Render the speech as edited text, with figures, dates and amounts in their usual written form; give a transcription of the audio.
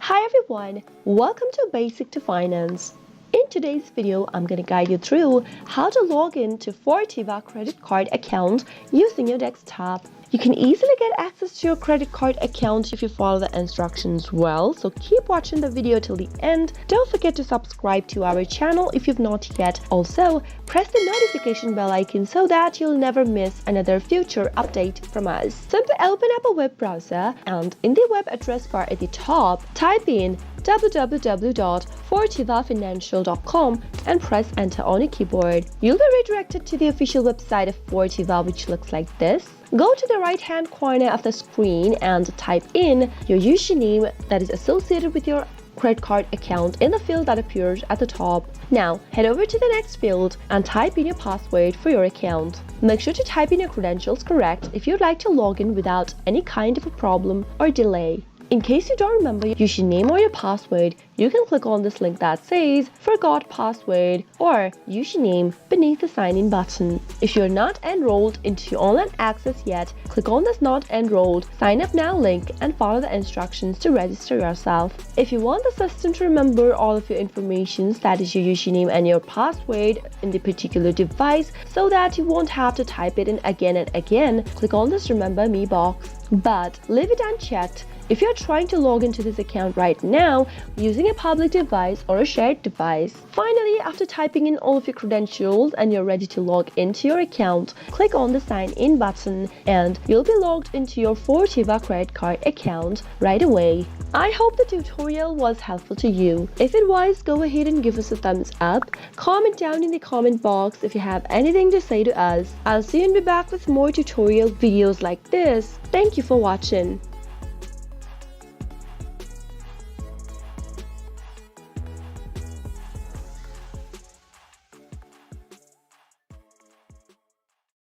Hi everyone, welcome to Basic to Finance. In today's video, I'm going to guide you through how to log in to Fortiva credit card account using your desktop. You can easily get access to your credit card account if you follow the instructions well, so keep watching the video till the end. Don't forget to subscribe to our channel if you've not yet. Also, press the notification bell icon so that you'll never miss another future update from us. Simply open up a web browser and in the web address bar at the top, type in www.fortivafinancial.com and press enter on your keyboard. You'll be redirected to the official website of Fortiva, which looks like this. Go to the right hand corner of the screen and type in your username that is associated with your credit card account in the field that appears at the top. Now head over to the next field and type in your password for your account. Make sure to type in your credentials correct if you'd like to log in without any kind of a problem or delay. In case you don't remember your username or your password, you can click on this link that says Forgot Password or Username beneath the sign in button. If you're not enrolled into your online access yet, click on this Not Enrolled Sign Up Now link and follow the instructions to register yourself. If you want the system to remember all of your information, that is your username and your password in the particular device, so that you won't have to type it in again and again, click on this Remember Me box. But leave it unchecked if you're trying to log into this account right now using a public device or a shared device. Finally, after typing in all of your credentials and you're ready to log into your account, click on the sign in button and you'll be logged into your Fortiva credit card account right away. I hope the tutorial was helpful to you. If it was, go ahead and give us a thumbs up. Comment down in the comment box if you have anything to say to us. I'll see you and be back with more tutorial videos like this. Thank you for watching.